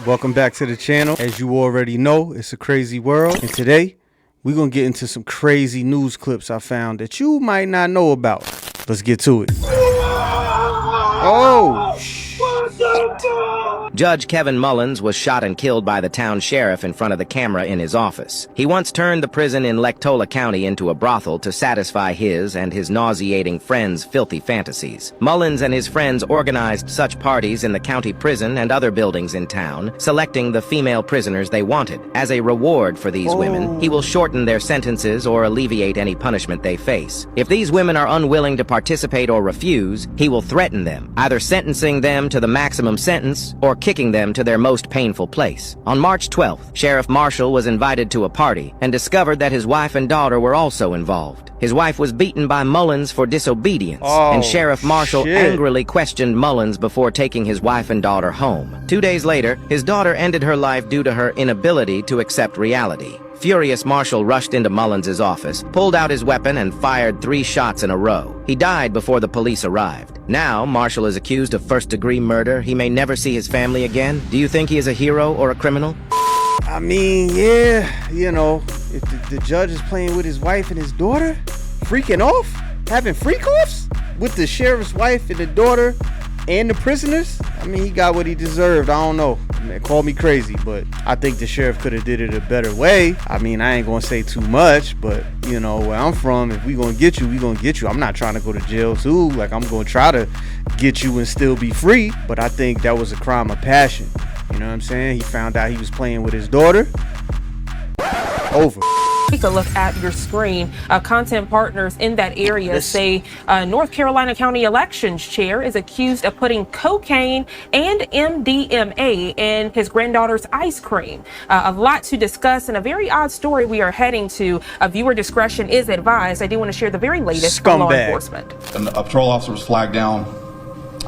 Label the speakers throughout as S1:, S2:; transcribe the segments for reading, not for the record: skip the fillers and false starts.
S1: Welcome back to the channel. As you already know, it's a crazy world. And today, we're going to get into some crazy news clips I found that you might not know about. Let's get to it. Oh,
S2: Judge Kevin Mullins was shot and killed by the town sheriff in front of the camera in his office. He once turned the prison in Lectola County into a brothel to satisfy his and his nauseating friends' filthy fantasies. Mullins and his friends organized such parties in the county prison and other buildings in town, selecting the female prisoners they wanted. As a reward for these women, he will shorten their sentences or alleviate any punishment they face. If these women are unwilling to participate or refuse, he will threaten them, either sentencing them to the maximum sentence or kicking them to their most painful place. On March 12th, Sheriff Marshall was invited to a party and discovered that his wife and daughter were also involved. His wife was beaten by Mullins for disobedience, and Sheriff Marshall angrily questioned Mullins before taking his wife and daughter home. 2 days later, his daughter ended her life due to her inability to accept reality. Furious, Marshall rushed into Mullins' office, pulled out his weapon, and fired 3 shots in a row. He died before the police arrived. Now, Marshall is accused of first-degree murder. He may never see his family again. Do you think he is a hero or a criminal?
S1: I mean, yeah, you know, if the judge is playing with his wife and his daughter, freaking off, having freak-offs with the sheriff's wife and the daughter and the prisoners, I mean, he got what he deserved. I don't know. Man, call me crazy, but I think the sheriff could have did it a better way. I mean, I ain't gonna say too much, but you know, where I'm from, if we gonna get you, we gonna get you. I'm not trying to go to jail too. Like, I'm gonna try to get you and still be free, but I think that was a crime of passion. You know what I'm saying? He found out he was playing with his daughter. Over.
S3: Take a look at your screen. Content partners in that area say North Carolina County Elections Chair is accused of putting cocaine and MDMA in his granddaughter's ice cream. A lot to discuss and a very odd story we are heading to. Viewer discretion is advised. I do want to share the very latest from law enforcement.
S4: A patrol officer was flagged down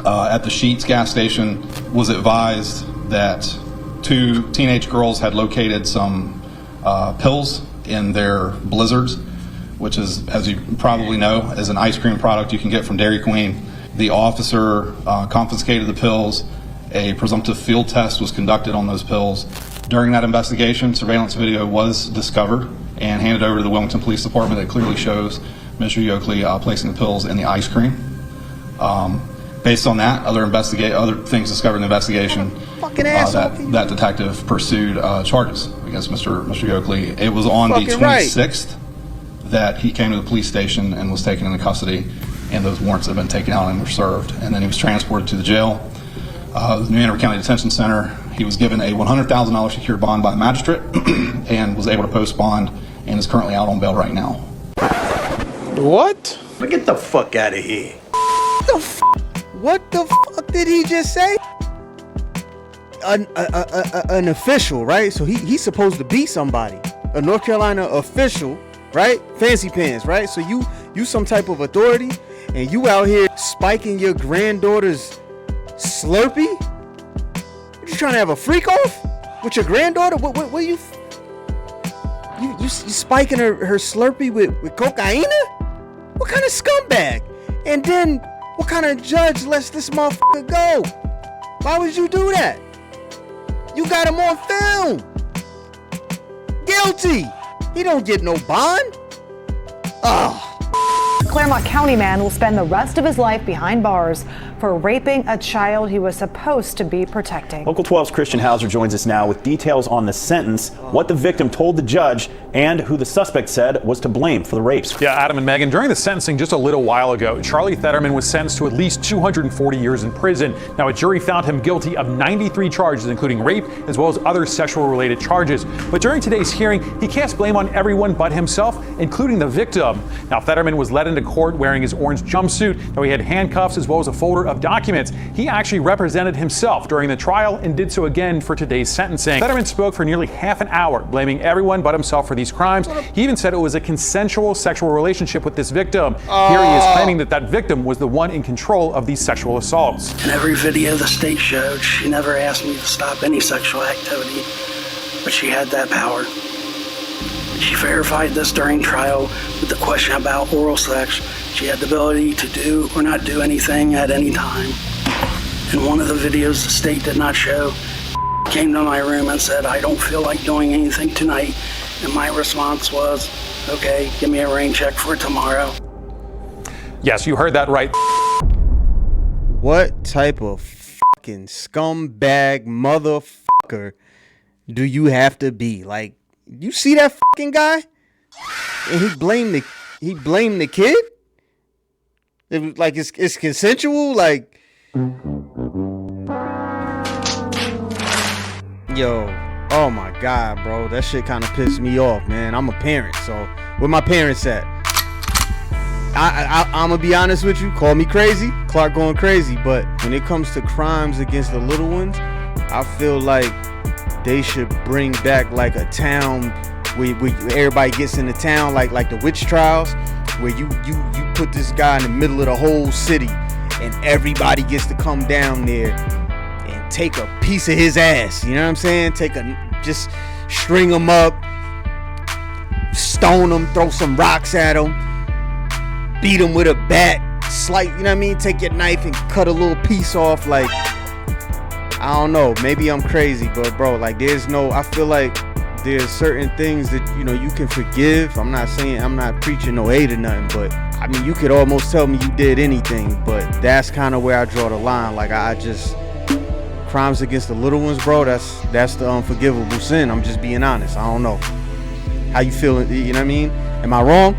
S4: at the Sheetz gas station, was advised that 2 teenage girls had located some pills in their blizzards, which is, as you probably know, is an ice cream product you can get from Dairy Queen. The officer confiscated the pills. A presumptive field test was conducted on those pills. During that investigation, surveillance video was discovered and handed over to the Wilmington Police Department that clearly shows Mr. Yoakley placing the pills in the ice cream. Based on that, other things discovered in the investigation, that detective pursued charges against Mr. Yoakley. It was on the 26th that he came to the police station and was taken into custody, and those warrants had been taken out and were served. And then he was transported to the jail, the New Hanover County Detention Center. He was given a $100,000 secured bond by the magistrate and was able to post bond and is currently out on bail right now.
S5: What?
S6: Get the fuck out of here.
S1: What the fuck did he just say? An official, right? So he's supposed to be somebody. A North Carolina official, right? Fancy pants, right? So you some type of authority, and you out here spiking your granddaughter's Slurpee? You trying to have a freak off with your granddaughter? What you spiking her Slurpee with cocaine? What kind of scumbag? And then what kind of judge lets this motherfucker go? Why would you do that? You got him on film. Guilty. He don't get no bond.
S7: Clermont County man will spend the rest of his life behind bars for raping a child he was supposed to be protecting.
S8: Local 12's Christian Hauser joins us now with details on the sentence, what the victim told the judge, and who the suspect said was to blame for the rapes.
S5: Yeah, Adam and Megan, during the sentencing just a little while ago, Charlie Thederman was sentenced to at least 240 years in prison. Now, a jury found him guilty of 93 charges, including rape, as well as other sexual-related charges. But during today's hearing, he casts blame on everyone but himself, including the victim. Now, Thederman was led into court wearing his orange jumpsuit. Now, he had handcuffs as well as a folder of documents. He actually represented himself during the trial and did so again for today's sentencing. Thederman spoke for nearly half an hour, blaming everyone but himself for these crimes. He even said it was a consensual sexual relationship with this victim. Here he is claiming that that victim was the one in control of these sexual assaults.
S6: In every video the state showed, she never asked me to stop any sexual activity, but she had that power. She verified this during trial with the question about oral sex. She had the ability to do or not do anything at any time. In one of the videos the state did not show, came to my room and said, I don't feel like doing anything tonight. And my response was, okay, give me a rain check for tomorrow.
S5: Yes, you heard that right.
S1: What type of fucking scumbag motherfucker do you have to be? Like, you see that fucking guy? And he blamed the kid? It was like it's consensual, like, yo, oh my God, bro, that shit kind of pissed me off, man. I'm a parent, so where my parents at? I'm gonna be honest with you, call me crazy, Clark going crazy, but when it comes to crimes against the little ones, I feel like they should bring back like a town where everybody gets in the town, like the witch trials, where you put this guy in the middle of the whole city and everybody gets to come down there and take a piece of his ass, you know what I'm saying? Just string him up, stone him, throw some rocks at him, beat him with a bat, you know what I mean? Take your knife and cut a little piece off. Like, I don't know, maybe I'm crazy, but bro, like, I feel like there's certain things that, you know, you can forgive. I'm not preaching no hate or nothing, but I mean, you could almost tell me you did anything, but that's kind of where I draw the line. Like, crimes against the little ones, bro, that's the unforgivable sin. I'm just being honest. I don't know how you feel, you know what I mean? Am I wrong?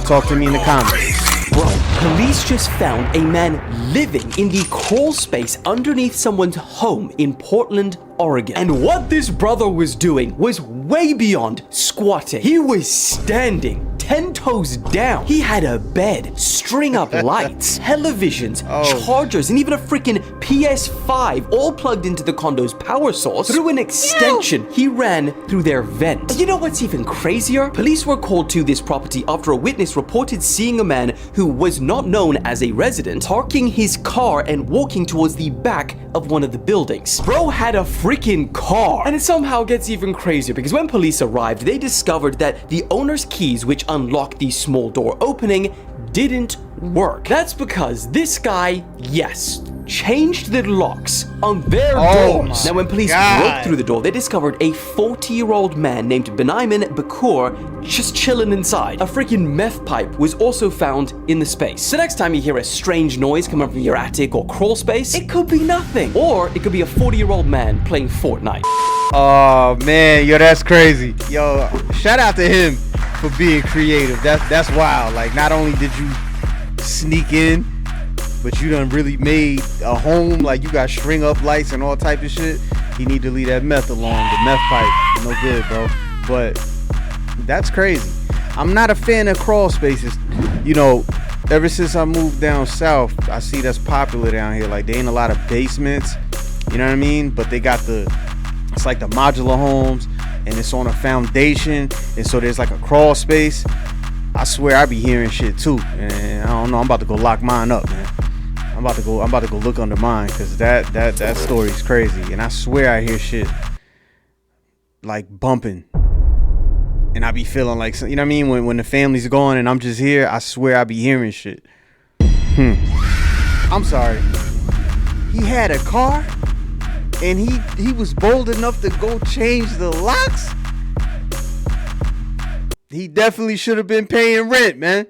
S1: Talk to me in the comments.
S9: Bro, police just found a man living in the crawl space underneath someone's home in Portland, Oregon. And what this brother was doing was way beyond squatting. He was standing 10 toes down. He had a bed, string up lights, televisions, chargers, and even a freaking PS5 all plugged into the condo's power source. Through an extension, he ran through their vent. You know what's even crazier? Police were called to this property after a witness reported seeing a man who was not known as a resident parking his car and walking towards the back of one of the buildings. Bro had a freaking car. And it somehow gets even crazier because when police arrived, they discovered that the owner's keys, which unlocked the small door opening, didn't work. That's because this guy, yes, changed the locks on their doors. Now, when police broke through the door, they discovered a 40-year-old man named Benaiman Bakur just chilling inside. A freaking meth pipe was also found in the space. So next time you hear a strange noise coming from your attic or crawl space, it could be nothing. Or it could be a 40-year-old man playing Fortnite.
S1: Oh man, yo, that's crazy. Yo, shout out to him for being creative. That's wild. Like, not only did you sneak in, but you done really made a home. Like, you got string up lights and all type of shit. You need to leave that meth alone. The meth pipe, no good, bro. But that's crazy. I'm not a fan of crawl spaces. You know, ever since I moved down south, I see that's popular down here. Like, there ain't a lot of basements, you know what I mean? But they got it's like the modular homes, and it's on a foundation, and so there's like a crawl space. I swear I be hearing shit too, and I don't know. I'm about to go lock mine up, man. I'm about to go look under mine, because that story's crazy, and I swear I hear shit like bumping, and I be feeling like, you know what I mean, when the family's gone and I'm just here, I swear I be hearing shit. I'm sorry. He had a car, and he was bold enough to go change the locks. He definitely should have been paying rent, man.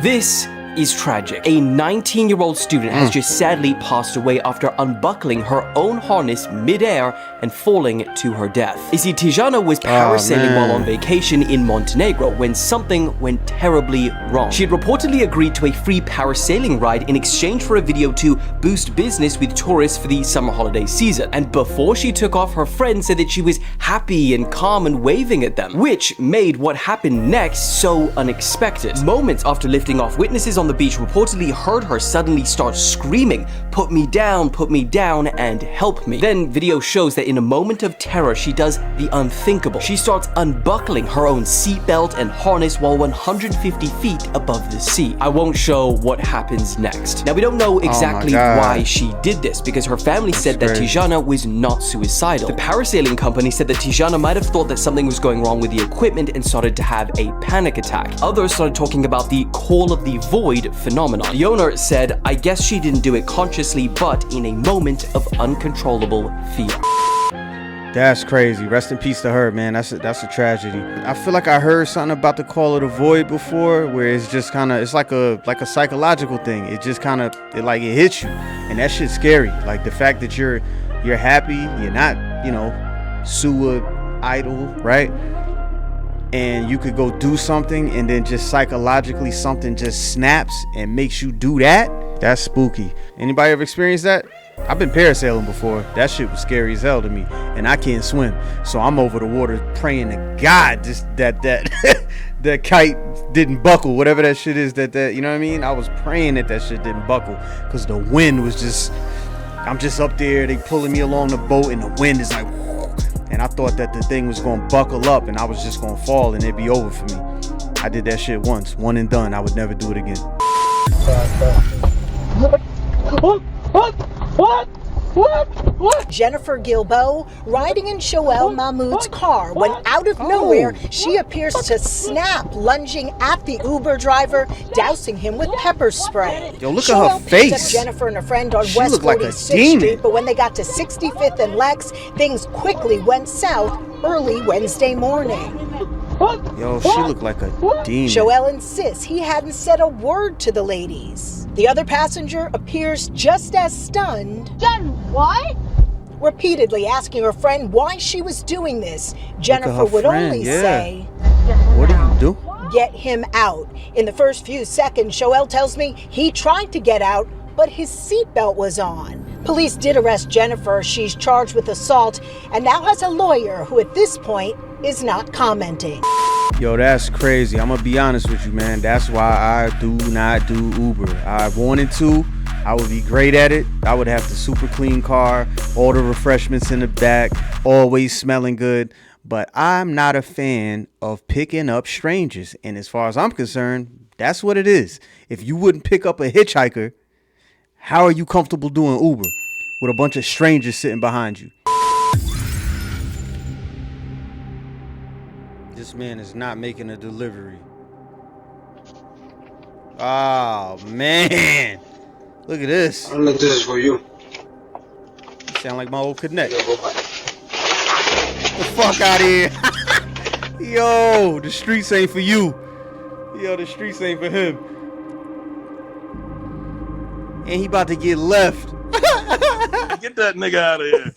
S9: This is tragic. A 19-year-old student has just sadly passed away after unbuckling her own harness mid-air and falling to her death. You see, Tijana was parasailing while on vacation in Montenegro when something went terribly wrong. She had reportedly agreed to a free parasailing ride in exchange for a video to boost business with tourists for the summer holiday season. And before she took off, her friend said that she was happy and calm and waving at them, which made what happened next so unexpected. Moments after lifting off, witnesses on the beach reportedly heard her suddenly start screaming, put me down, and help me." Then video shows that in a moment of terror, she does the unthinkable. She starts unbuckling her own seatbelt and harness while 150 feet above the sea. I won't show what happens next. Now, we don't know exactly why she did this, because her family said that Tijana was not suicidal. The parasailing company said that Tijana might have thought that something was going wrong with the equipment and started to have a panic attack. Others started talking about the call of the void void phenomenon. The owner said, "I guess she didn't do it consciously, but in a moment of uncontrollable fear."
S1: That's crazy. Rest in peace to her, man. That's a tragedy. I feel like I heard something about the call of the void before, where it's just kind of, it's like a psychological thing. It just kind of, it hits you, and that shit's scary. Like the fact that you're happy, you're not, suicidal, right? And you could go do something, and then just psychologically something just snaps and makes you do that. That's spooky. Anybody ever experienced that? I've been parasailing before. That shit was scary as hell to me, and I can't swim, so I'm over the water praying to God just that that kite didn't buckle, whatever that shit is. That you know what I mean? I was praying that shit didn't buckle, because the wind was just, I'm just up there, they pulling me along the boat, and the wind is like, and I thought that the thing was gonna buckle up, and I was just gonna fall, and it'd be over for me. I did that shit once, one and done. I would never do it again.
S10: What? Jennifer Gilbo riding in Shoel Mahmoud's car when out of nowhere she appears to snap, lunging at the Uber driver, dousing him with pepper spray.
S1: Yo, look at her face.
S10: Picked up Jennifer and a friend on
S1: She
S10: West
S1: looked like a
S10: 46th
S1: demon.
S10: Street, but when they got to 65th and Lex, things quickly went south early Wednesday morning.
S1: Yo, she looked like a demon.
S10: Shoel insists he hadn't said a word to the ladies. The other passenger appears just as stunned.
S11: Jen, what?
S10: Repeatedly asking her friend why she was doing this. Jennifer would only say,
S1: "What do you do?"
S10: "Get him out." In the first few seconds, Shoel tells me he tried to get out, but his seatbelt was on. Police did arrest Jennifer. She's charged with assault and now has a lawyer who at this point is not commenting.
S1: Yo, that's crazy. I'm gonna be honest with you, man. That's why I do not do Uber. I wanted to. I would be great at it. I would have the super clean car, all the refreshments in the back, always smelling good. But I'm not a fan of picking up strangers. And as far as I'm concerned, that's what it is. If you wouldn't pick up a hitchhiker, how are you comfortable doing Uber with a bunch of strangers sitting behind you? This man is not making a delivery. Oh, man. Look at this.
S12: I don't know if this is for you.
S1: You sound like my old connect. Get the fuck out of here. Yo, the streets ain't for you. Yo, the streets ain't for him. And he about to get left.
S13: Get that nigga out of here.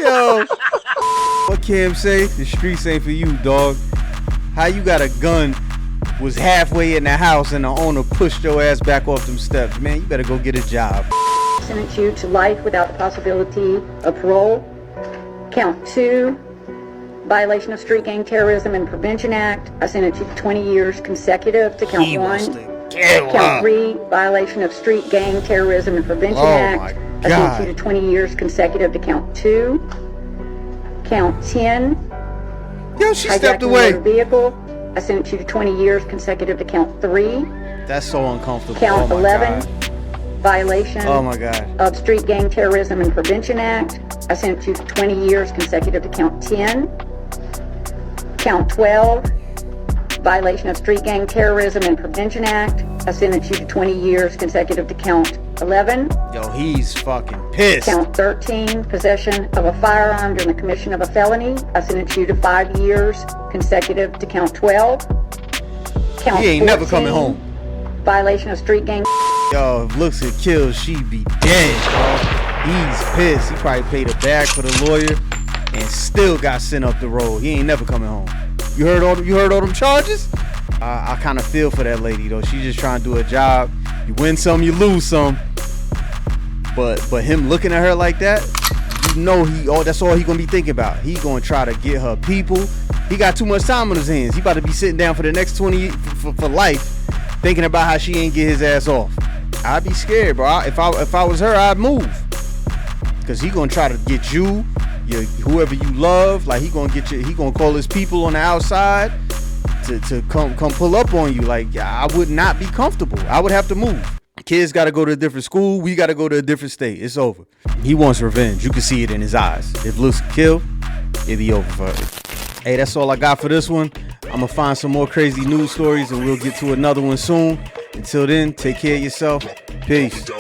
S1: Yo. What Cam say? The streets ain't for you, dog. How you got a gun, was halfway in the house, and the owner pushed your ass back off them steps? Man, you better go get a job.
S14: Sentence you to life without the possibility of parole. Count 2, violation of Street Gang Terrorism and Prevention Act. I sentence you to 20 years consecutive to count 1. Count 3, violation of Street Gang Terrorism and Prevention Act. I sentence you to 20 years consecutive to count 2. Count 10.
S1: Yo, she stepped away.
S14: Motor vehicle. I sentence you to 20 years consecutive to count 3.
S1: That's so uncomfortable.
S14: Count 11.
S1: God.
S14: Violation of Street Gang Terrorism and Prevention Act. I sentence you to 20 years consecutive to count 10. Count 12. Violation of Street Gang Terrorism and Prevention Act. I sentence you to 20 years consecutive to count 11.
S1: Yo, he's fucking pissed.
S14: Count 13, possession of a firearm during the commission of a felony. I sentence you to 5 years consecutive to count 12. Count
S1: he
S14: 14,
S1: ain't never coming home.
S14: Violation of Street Gang.
S1: Yo, if looks at kills, she be dead, bro. He's pissed. He probably paid a bag for the lawyer and still got sent up the road. He ain't never coming home. You heard all them charges? I kind of feel for that lady though. She's just trying to do her job. You win some, you lose some. But him looking at her like that, you know that's all he gonna be thinking about. He gonna try to get her people. He got too much time on his hands. He about to be sitting down for the next 20 for life, thinking about how she ain't get his ass off. I'd be scared, bro. If I was her, I'd move. Cause he gonna try to get you, whoever you love. Like he gonna call his people on the outside to come pull up on you. Like I would not be comfortable. I would have to move. Kids got to go to a different school. We got to go to a different state. It's over. He wants revenge. You can see it in his eyes. If Luke's killed, it'll be over for him. Hey, that's all I got for this one. I'm gonna find some more crazy news stories and we'll get to another one soon. Until then, take care of yourself. Peace.